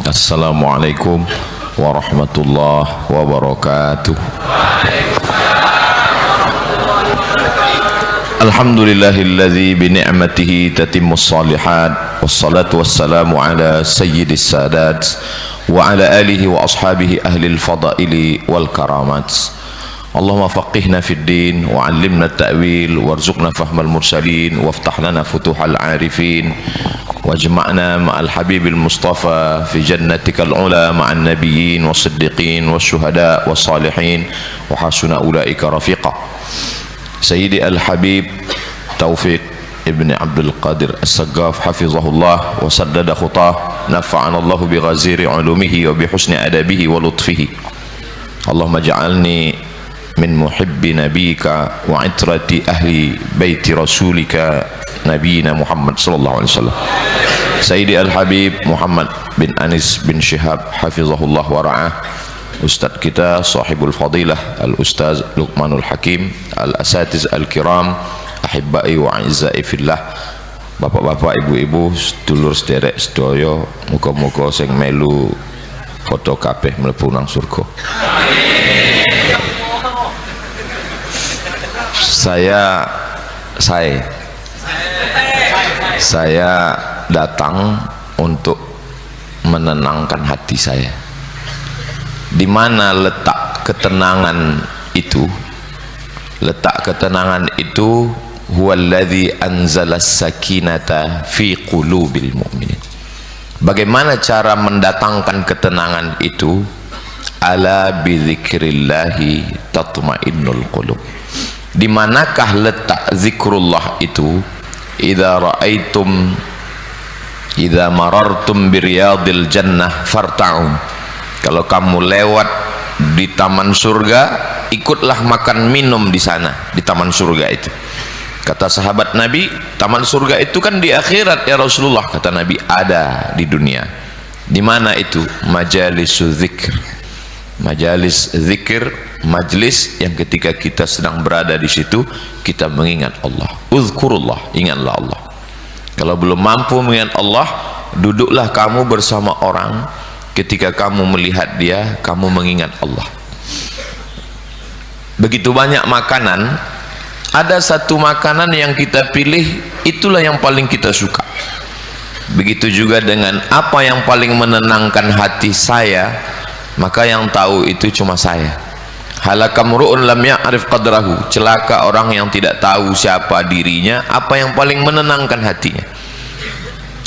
Assalamualaikum warahmatullahi wabarakatuh. Alhamdulillahilladzi bi ni'matihi tatimmus shalihat wassalatu wassalamu ala sayyidis sadat wa ala alihi wa ashabihi ahlil fadaili wal karamat. Allahumma faqihna fid din wa 'allimna at-ta'wil warzuqna fahmal mursalin waftah lana futuhal 'arifin wajma'na ma'al habibil mustafa fi jannatikal ula ma'an nabiyyin was-siddiqin wasyuhada was-salihin wa hasuna ulaika rafiqa. Sayyidi Al-Habib Taufik Ibn Abdul Qadir As-Saggaf hafizahullah wa saddada khutah nafa'ana Allah bi ghaziri ulumihi wa bi husni adabihi wa lutfihi. Allahumma ja'alni min muhibbi nabika wa itrati ahli baiti rasulika nabiyina Muhammad sallallahu alaihi wasallam. Sayyidi Al-Habib Muhammad bin Anis bin Syihab hafizahullah wa ra'ah, Ustadz kita sahibul fadilah Al-Ustaz Luqmanul Hakim, Al-Asatiz Al-Kiram, Ahibbai wa A'izzai fillah, bapak-bapak, ibu-ibu, sedulur sederek sedoyo, muka-muka sing melu foto kabeh mlebu nang surga. Saya datang untuk menenangkan hati saya. Di mana letak ketenangan itu? Letak ketenangan itu huwallazi anzalas sakinata fi qulubil mu'minin. Bagaimana cara mendatangkan ketenangan itu? Ala bidzikrillahi tatmainnul qulub. Di manakah letak zikrullah itu? Idza marartum biriyadil jannah farta'u. Kalau kamu lewat di taman surga, ikutlah makan minum di sana, di taman surga itu. Kata sahabat Nabi, taman surga itu kan di akhirat ya Rasulullah. Kata Nabi, ada di dunia. Di mana itu? Majalisul zikr. Majalis zikir, majlis yang ketika kita sedang berada di situ, kita mengingat Allah. Uzkurullah, ingatlah Allah. Kalau belum mampu mengingat Allah, duduklah kamu bersama orang. Ketika kamu melihat dia, kamu mengingat Allah. Begitu banyak makanan, ada satu makanan yang kita pilih, itulah yang paling kita suka. Begitu juga dengan apa yang paling menenangkan hati saya, maka yang tahu itu cuma saya. Halakamru'un lam ya'rif qadrahu. Celaka orang yang tidak tahu siapa dirinya, apa yang paling menenangkan hatinya.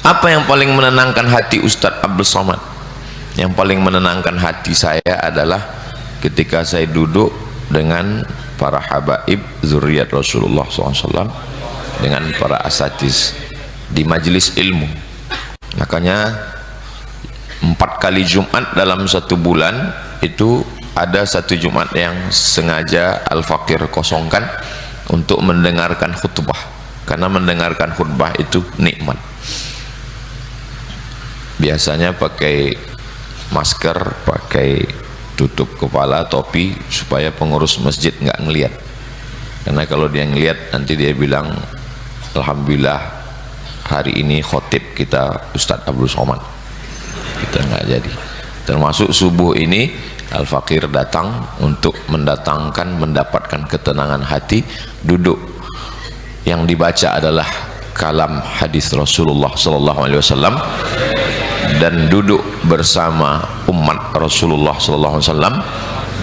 Apa yang paling menenangkan hati Ustadz Abdul Somad? Yang paling menenangkan hati saya adalah ketika saya duduk dengan para habaib zuriat Rasulullah SAW, dengan para asatiz di majelis ilmu. Makanya 4 kali Jumat dalam 1 bulan itu ada 1 Jumat yang sengaja Al-Fakir kosongkan untuk mendengarkan khutbah, karena mendengarkan khutbah itu nikmat. Biasanya pakai masker, pakai tutup kepala, topi, supaya pengurus masjid nggak ngelihat. Karena kalau dia ngelihat, nanti dia bilang, alhamdulillah hari ini khotib kita Ustadz Abdul Somad. Kita nggak jadi. Termasuk subuh ini Al-Fakir datang untuk mendapatkan ketenangan hati. Duduk, yang dibaca adalah kalam hadis Rasulullah SAW, dan duduk bersama umat Rasulullah SAW,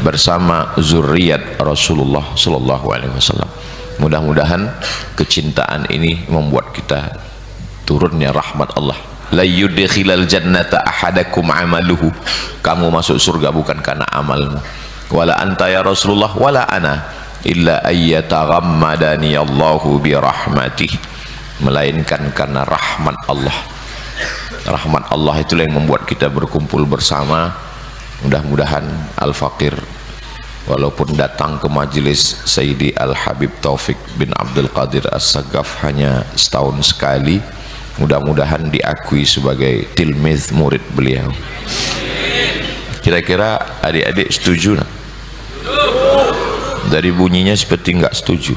bersama zuriat Rasulullah SAW. Mudah-mudahan kecintaan ini membuat kita turunnya rahmat Allah. La yudkhilal jannata ahadakum amaluhu. Kamu masuk surga bukan karena amalmu. Wala anta ya Rasulullah wala ana illa ayyataghammadani Allahu bi rahmatih. Melainkan karena rahmat Allah. Rahmat Allah itulah yang membuat kita berkumpul bersama. Mudah-mudahan Al-Fakir walaupun datang ke majelis Sayyidi Al-Habib Taufik bin Abdul Qadir As-Saggaf hanya setahun sekali, mudah-mudahan diakui sebagai tilmiz murid beliau. Kira-kira adik-adik setuju nak? Dari bunyinya seperti enggak setuju.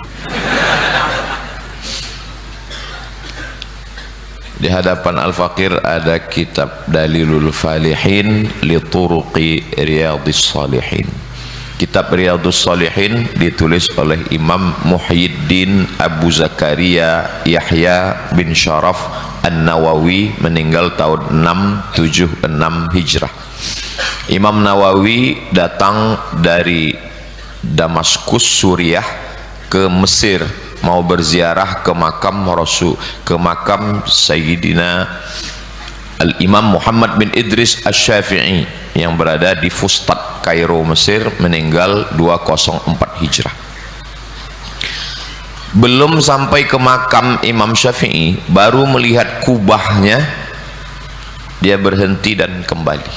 Di hadapan Al-Faqir ada kitab Dalilul Falihin li Turuqi Riyadhis Shalihin. Kitab Riyadhus Shalihin ditulis oleh Imam Muhyiddin Abu Zakaria Yahya bin Syaraf An-Nawawi, meninggal tahun 676 Hijrah. Imam Nawawi datang dari Damaskus, Suriah ke Mesir, mau berziarah ke makam Rasul, ke makam Sayyidina Al-Imam Muhammad bin Idris Asy-Syafi'i yang berada di Fustat, Kairo, Mesir, meninggal 204 Hijrah. Belum sampai ke makam Imam Syafi'i, baru melihat kubahnya, dia berhenti dan kembali,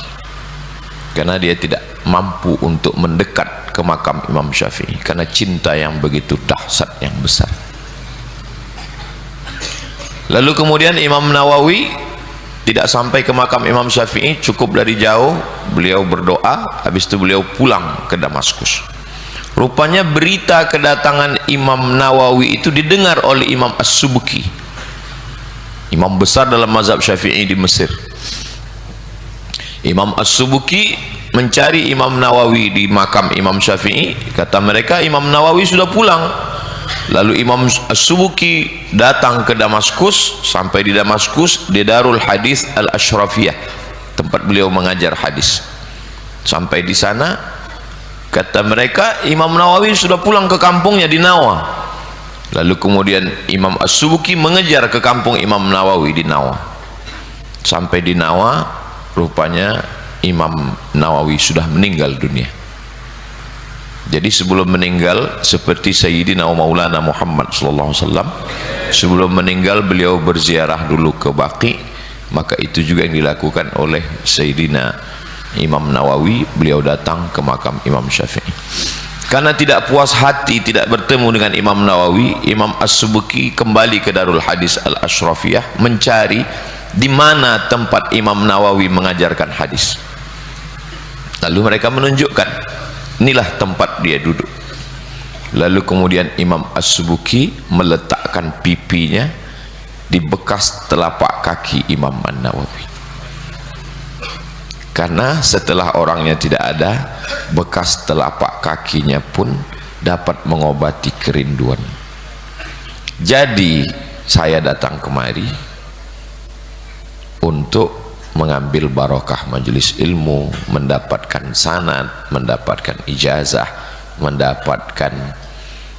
karena dia tidak mampu untuk mendekat ke makam Imam Syafi'i karena cinta yang begitu dahsyat, yang besar. Lalu kemudian Imam Nawawi tidak sampai ke makam Imam Syafi'i, cukup dari jauh beliau berdoa, habis itu beliau pulang ke Damaskus. Rupanya berita kedatangan Imam Nawawi itu didengar oleh Imam As-Subki, imam besar dalam mazhab Syafi'i di Mesir. Imam As-Subki mencari Imam Nawawi di makam Imam Syafi'i, kata mereka Imam Nawawi sudah pulang. Lalu Imam As-Subki datang ke Damaskus, sampai di Damaskus di Darul Hadis Al-Ashrafiyah, tempat beliau mengajar hadis. Sampai di sana kata mereka Imam Nawawi sudah pulang ke kampungnya di Nawa. Lalu kemudian Imam As-Subki mengejar ke kampung Imam Nawawi di Nawa. Sampai di Nawa, rupanya Imam Nawawi sudah meninggal dunia. Jadi sebelum meninggal, seperti Sayyidina Maulana Muhammad sallallahu alaihi wasallam, sebelum meninggal beliau berziarah dulu ke Baqi, maka itu juga yang dilakukan oleh Sayyidina Imam Nawawi. Beliau datang ke makam Imam Syafi'i. Karena tidak puas hati tidak bertemu dengan Imam Nawawi, Imam As-Subki kembali ke Darul Hadis Al-Ashrafiyah mencari di mana tempat Imam Nawawi mengajarkan hadis. Lalu mereka menunjukkan, inilah tempat dia duduk. Lalu kemudian Imam As-Subki meletakkan pipinya di bekas telapak kaki Imam An-Nawawi, karena setelah orangnya tidak ada, bekas telapak kakinya pun dapat mengobati kerinduan. Jadi saya datang kemari untuk mengambil barokah majelis ilmu, mendapatkan sanad, mendapatkan ijazah, mendapatkan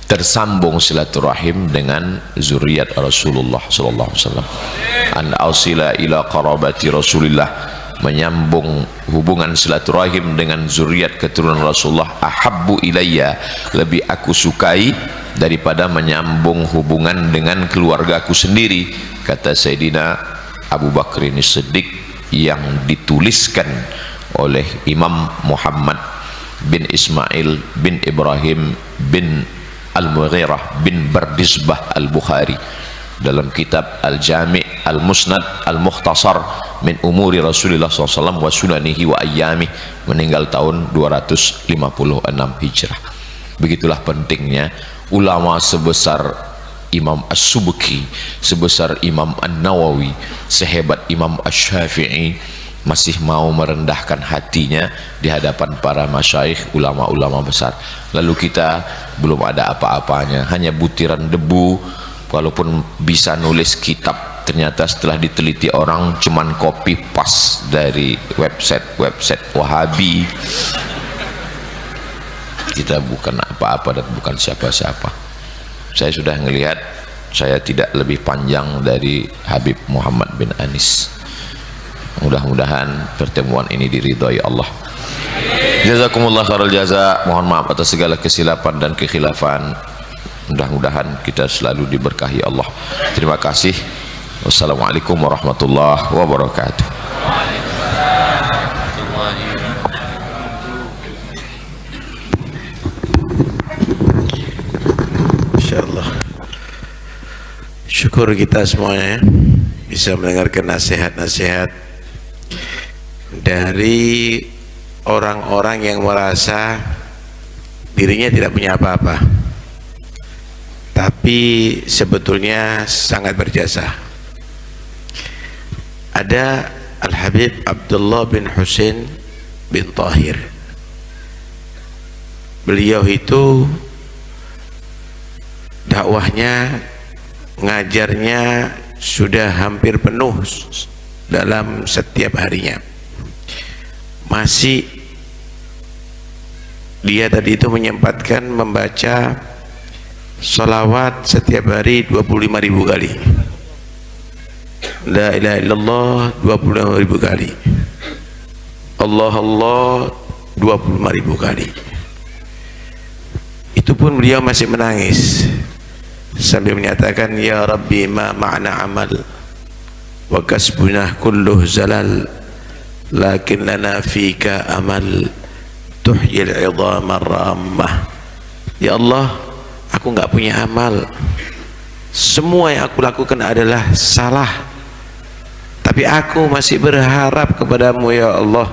tersambung silaturahim dengan zuriat Rasulullah sallallahu alaihi wasallam. An ausila ila qarabati Rasulillah, menyambung hubungan silaturahim dengan zuriat keturunan Rasulullah, ahabbu ilayya, lebih aku sukai daripada menyambung hubungan dengan keluargaku sendiri, kata Sayyidina Abu Bakrin As-Siddiq, yang dituliskan oleh Imam Muhammad bin Ismail bin Ibrahim bin Al-Mughirah bin Bardisbah Al-Bukhari dalam kitab Al-Jami' Al-Musnad Al-Mukhtasar min umuri Rasulullah SAW wa sunanihi wa ayyamih, meninggal tahun 256 Hijrah. Begitulah pentingnya ulama sebesar Imam As-Subki, sebesar Imam An-Nawawi, sehebat Imam Asy-Syafi'i, masih mau merendahkan hatinya di hadapan para masyaikh, ulama-ulama besar. Lalu kita belum ada apa-apanya, hanya butiran debu. Walaupun bisa nulis kitab, ternyata setelah diteliti orang cuman copy paste dari website Wahabi. Kita bukan apa-apa dan bukan siapa-siapa. Saya sudah melihat saya tidak lebih panjang dari Habib Muhammad bin Anis. Mudah-mudahan pertemuan ini diridhai Allah. Jazakumullah khairal jaza. Mohon maaf atas segala kesilapan dan kekhilafan. Mudah-mudahan kita selalu diberkahi Allah. Terima kasih. Wassalamualaikum warahmatullahi wabarakatuh. Insyaallah. Syukur kita semuanya bisa mendengarkan nasihat-nasihat dari orang-orang yang merasa dirinya tidak punya apa-apa, tapi sebetulnya sangat berjasa. ada Al-Habib Abdullah bin Husain bin Tahir. Beliau itu dakwahnya, ngajarnya sudah hampir penuh dalam setiap harinya. Masih dia tadi itu menyempatkan membaca salawat setiap hari 25.000 kali. La ilaha illallah 25.000 kali. Allah Allah 25.000 kali. Itu pun beliau masih menangis sambil menyatakan, ya Rabbi ma ma'na amal wa kasbuna kulluh zalal lakin lana fika amal tuhyil idhama ramah. Ya Allah, aku enggak punya amal, semua yang aku lakukan adalah salah, tapi aku masih berharap kepadamu ya Allah,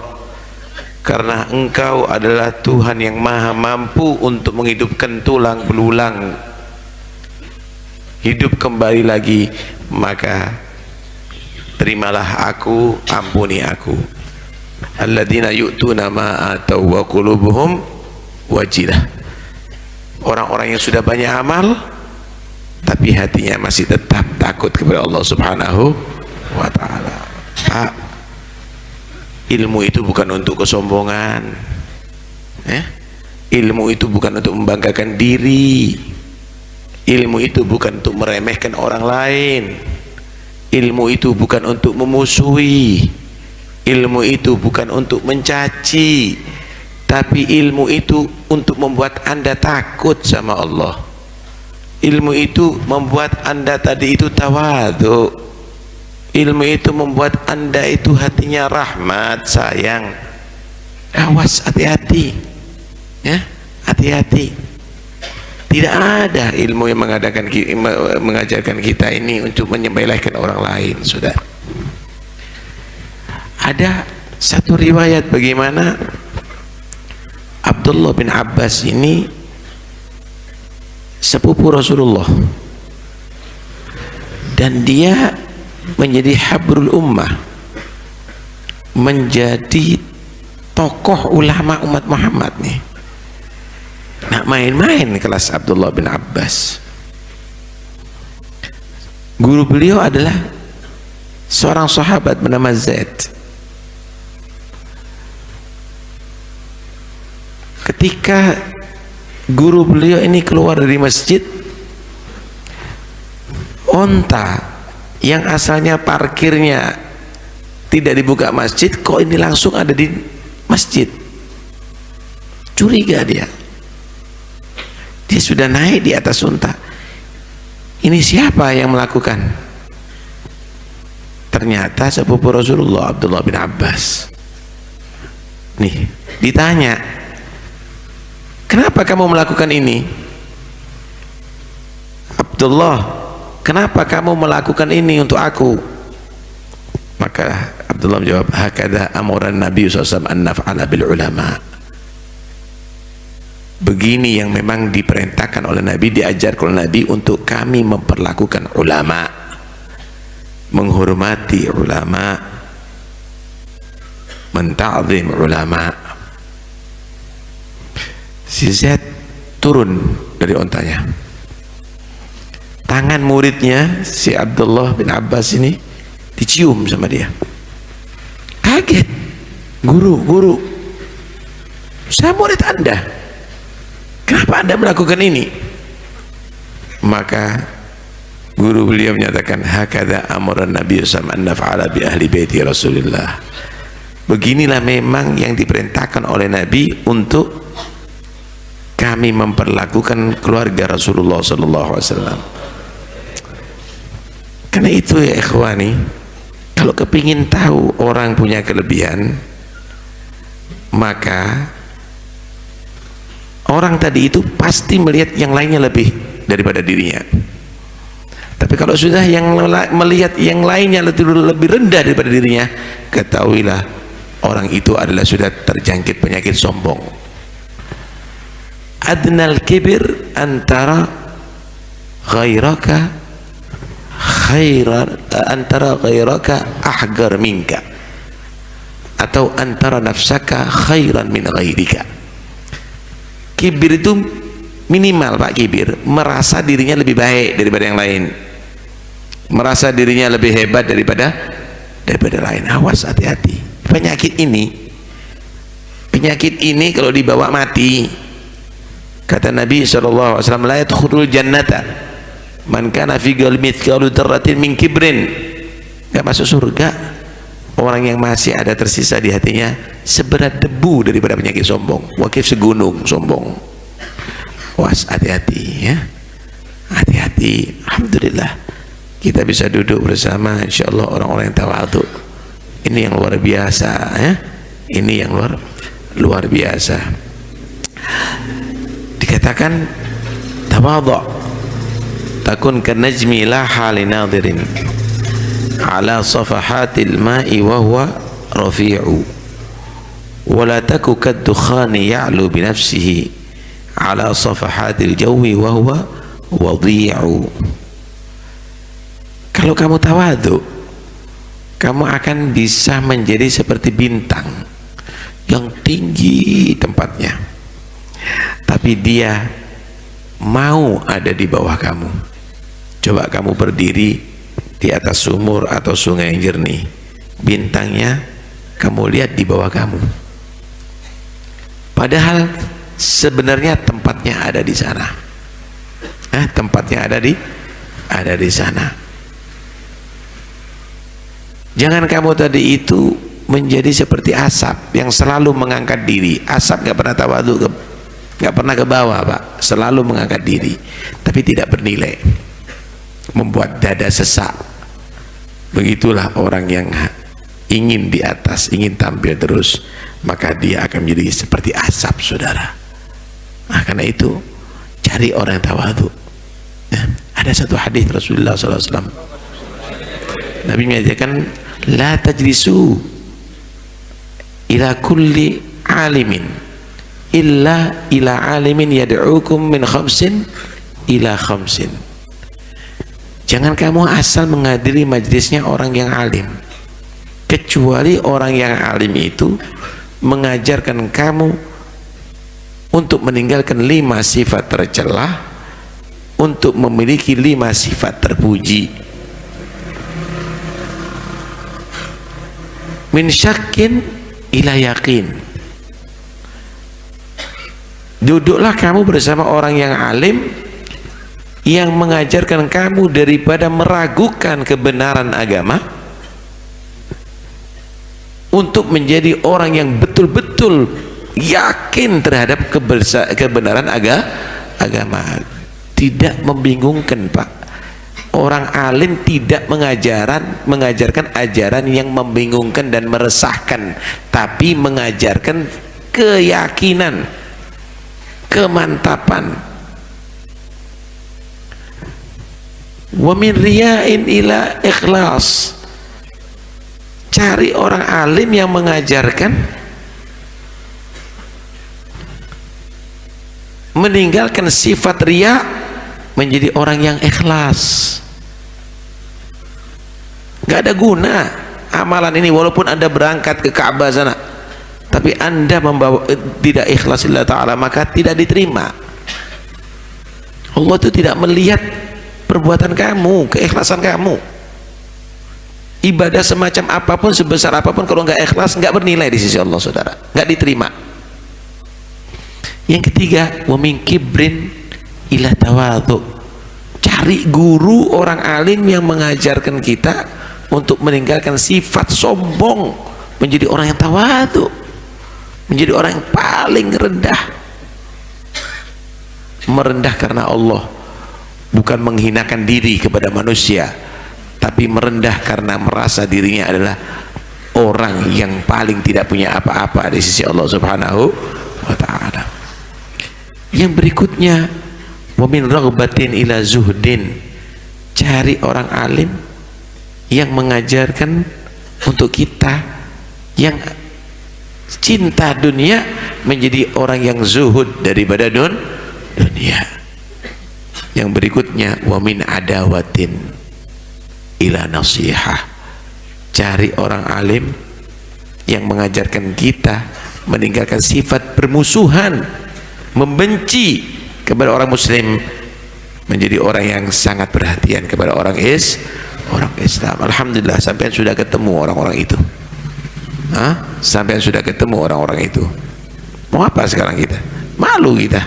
karena Engkau adalah Tuhan yang maha mampu untuk menghidupkan tulang belulang, hidup kembali lagi, maka terimalah aku, ampuni aku. Alladzina yu'tuna ma atau wa qulubuhum wajilah. Orang-orang yang sudah banyak amal tapi hatinya masih tetap takut kepada Allah Subhanahu wa ta'ala. Ilmu itu bukan untuk kesombongan, ilmu itu bukan untuk membanggakan diri, ilmu itu bukan untuk meremehkan orang lain, ilmu itu bukan untuk memusuhi, ilmu itu bukan untuk mencaci, tapi ilmu itu untuk membuat Anda takut sama Allah. Ilmu itu membuat Anda tadi itu tawadhu. Ilmu itu membuat Anda itu hatinya rahmat, sayang. Awas, hati-hati, ya, hati-hati. Tidak ada ilmu yang mengajarkan kita ini untuk menyembelihkan orang lain, sudah. Ada satu riwayat bagaimana Abdullah bin Abbas ini sepupu Rasulullah, dan dia menjadi habrul ummah, menjadi tokoh ulama umat Muhammad nih. Nah, main-main kelas Abdullah bin Abbas. Guru beliau adalah seorang sahabat bernama Zaid. Ketika guru beliau ini keluar dari masjid, onta yang asalnya parkirnya tidak dibuka masjid, kok ini langsung ada di masjid. Curiga dia sudah naik di atas unta. Ini siapa yang melakukan? Ternyata sepupu Rasulullah, Abdullah bin Abbas. Nih ditanya, kenapa kamu melakukan ini? Abdullah, kenapa kamu melakukan ini untuk aku? Maka Abdullah menjawab, hakadha amuran Nabi SAW an naf'ala bil ulama. Begini yang memang diperintahkan oleh Nabi, diajarkan oleh Nabi untuk kami memperlakukan ulama, menghormati ulama, menta'zim ulama. Si Zaid turun dari ontanya. Tangan muridnya si Abdullah bin Abbas ini dicium sama dia. Kaget. Guru, saya murid Anda, kenapa Anda melakukan ini? Maka guru beliau menyatakan, hakadha amuran Nabi SAW an naf'ala bi ahli baiti Rasulullah. Beginilah memang yang diperintahkan oleh Nabi untuk kami memperlakukan keluarga Rasulullah SAW. Karena itu ya ikhwani, kalau kepingin tahu orang punya kelebihan, maka orang tadi itu pasti melihat yang lainnya lebih daripada dirinya. Tapi kalau sudah yang melihat yang lainnya lebih rendah daripada dirinya, ketahuilah orang itu adalah sudah terjangkit penyakit sombong. Adnal kibir antara ghairaka ghairaka ahgar minka, atau antara nafsaka khairan min ghairika. Kibir itu minimal Pak, kibir merasa dirinya lebih baik daripada yang lain, merasa dirinya lebih hebat daripada lain. Awas, hati-hati. Penyakit ini kalau dibawa mati. Kata Nabi SAW, la yadkhulul jannata man kana fi qalbi mithqalu dzarratin min kibrin. Enggak masuk surga orang yang masih ada tersisa di hatinya seberat debu daripada penyakit sombong. Wakif segunung sombong. Was, hati-hati ya, hati-hati. Alhamdulillah kita bisa duduk bersama insyaallah orang-orang yang tawadhu. Ini yang luar biasa ya, ini yang luar biasa. Dikatakan tawadhu takun kanajmi la hali nadirin ala safahatil ma'i wa huwa rafi'u wa la taku kaddukhani ya'lu bi nafsihi ala safahatil jawi wa huwa wadhi'u. Kalau kamu tawadhu, kamu akan bisa menjadi seperti bintang yang tinggi tempatnya, tapi dia mau ada di bawah kamu. Coba kamu berdiri di atas sumur atau sungai yang jernih, bintangnya kamu lihat di bawah kamu, padahal sebenarnya tempatnya ada di sana. Tempatnya ada di sana. Jangan kamu tadi itu menjadi seperti asap yang selalu mengangkat diri. Asap nggak pernah tawadhu, nggak pernah ke bawah Pak, selalu mengangkat diri, tapi tidak bernilai, membuat dada sesak. Begitulah orang yang ingin di atas, ingin tampil terus, maka dia akan menjadi seperti asap, saudara. Karena itu cari orang yang tawadhu. Ada satu hadis Rasulullah SAW, Nabi mengajarkan, la tajlisu ila kulli alimin illa ila alimin yad'ukum min khamsin ila khamsin. Jangan kamu asal menghadiri majlisnya orang yang alim, kecuali orang yang alim itu mengajarkan kamu untuk meninggalkan 5 sifat tercela, untuk memiliki 5 sifat terpuji. Min syakin ila yakin. Duduklah kamu bersama orang yang alim yang mengajarkan kamu daripada meragukan kebenaran agama untuk menjadi orang yang betul-betul yakin terhadap kebenaran agama. Tidak membingungkan Pak. Orang alim tidak mengajarkan ajaran yang membingungkan dan meresahkan, tapi mengajarkan keyakinan, kemantapan. Wa min riya'in ila ikhlas. Cari orang alim yang mengajarkan meninggalkan sifat riya, menjadi orang yang ikhlas. Gak ada guna amalan ini, walaupun Anda berangkat ke Ka'bah sana, tapi Anda membawa tidak ikhlas lillah ta'ala, maka tidak diterima. Allah itu tidak melihat perbuatan kamu, keikhlasan kamu. Ibadah semacam apapun, sebesar apapun, kalau nggak ikhlas nggak bernilai di sisi Allah, saudara, nggak diterima. Yang ketiga, wa min kibrin ila tawadhu. Cari guru orang alim yang mengajarkan kita untuk meninggalkan sifat sombong, menjadi orang yang tawadhu, menjadi orang yang paling rendah. Merendah karena Allah, bukan menghinakan diri kepada manusia, tapi merendah karena merasa dirinya adalah orang yang paling tidak punya apa-apa di sisi Allah Subhanahu wa ta'ala. Yang berikutnya, wa min raghbatin ila zuhdin. Cari orang alim yang mengajarkan untuk kita yang cinta dunia menjadi orang yang zuhud daripada dunia. Yang berikutnya, wa min adawatin ila nasihah. Cari orang alim yang mengajarkan kita meninggalkan sifat permusuhan, membenci kepada orang muslim, menjadi orang yang sangat perhatian kepada orang Islam. Alhamdulillah sampai sudah ketemu orang-orang itu. Sampai sudah ketemu orang-orang itu. Mau apa sekarang kita? Malu kita.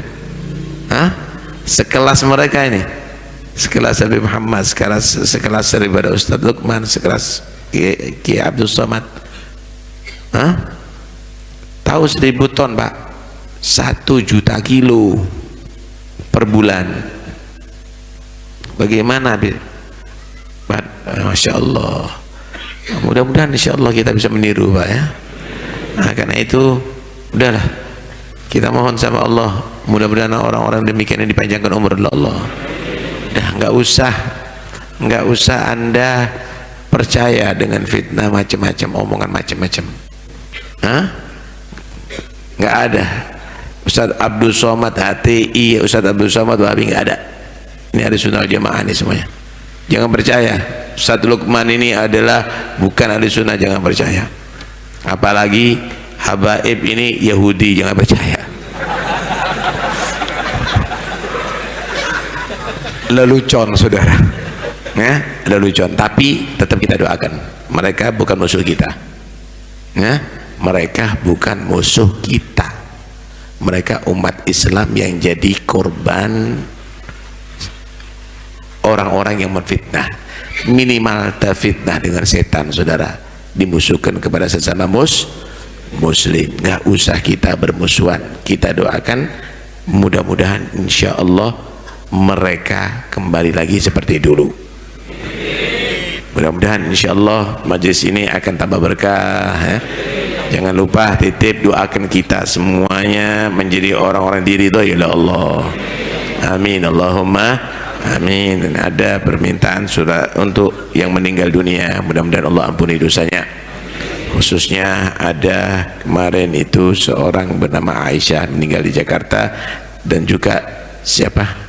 Sekelas mereka ini, sekelas Habib Muhammad, sekelas daripada Ustaz Luqman, sekelas Kiai Abdul Somad. Tahu 1000 ton Pak, 1 juta kilo per bulan. Bagaimana Masya Allah. Mudah-mudahan insya Allah kita bisa meniru Pak ya. Karena itu udahlah, kita mohon sama Allah, mudah-mudahan orang-orang demikian ini dipanjangkan umur oleh Allah. Udah nggak usah Anda percaya dengan fitnah macam-macam, omongan macam-macam. Nggak ada. Ustaz Abdul Somad HTI, Ustaz Abdul Somad Wahabi, nggak ada. Ini ada Sunnah Jamaah ini semuanya. Jangan percaya. Ustaz Luqman ini adalah bukan ahli sunnah, jangan percaya. Apalagi Habaib ini Yahudi, jangan percaya. Lelucon saudara, ya, lelucon. Tapi tetap kita doakan, mereka bukan musuh kita, ya, mereka bukan musuh kita. Mereka umat Islam yang jadi korban orang-orang yang menfitnah. Minimal terfitnah dengan setan saudara, dimusuhkan kepada sesama muslim. Nggak usah kita bermusuhan. Kita doakan mudah-mudahan insya Allah mereka kembali lagi seperti dulu. Mudah-mudahan insya Allah majlis ini akan tambah berkah ya. Jangan lupa titip doakan kita semuanya menjadi orang-orang diridhoi oleh Allah. Amin Allahumma amin. Ada permintaan surat untuk yang meninggal dunia, mudah-mudahan Allah ampuni dosanya. Khususnya ada kemarin itu seorang bernama Aisyah meninggal di Jakarta, dan juga siapa?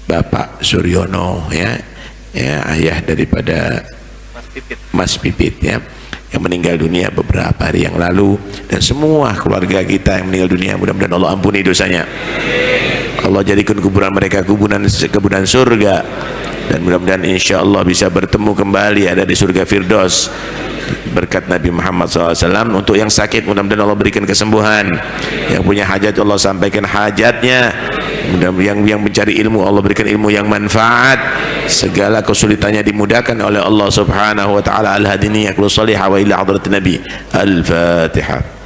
Bapak Suryono ya, ayah daripada Mas Pipit ya, yang meninggal dunia beberapa hari yang lalu. Dan semua keluarga kita yang meninggal dunia, mudah-mudahan Allah ampuni dosanya. Allah jadikan kuburan mereka kuburan surga, dan mudah-mudahan insya Allah bisa bertemu kembali ada di surga Firdaus berkat Nabi Muhammad SAW. Untuk yang sakit mudah-mudahan Allah berikan kesembuhan, yang punya hajat Allah sampaikan hajatnya, mudah-mudahan yang mencari ilmu Allah berikan ilmu yang manfaat, segala kesulitannya dimudahkan oleh Allah Subhanahu wa taala. Al-hadini yaqulu salihah wa ila hadratin Nabi. Al-Fatihah.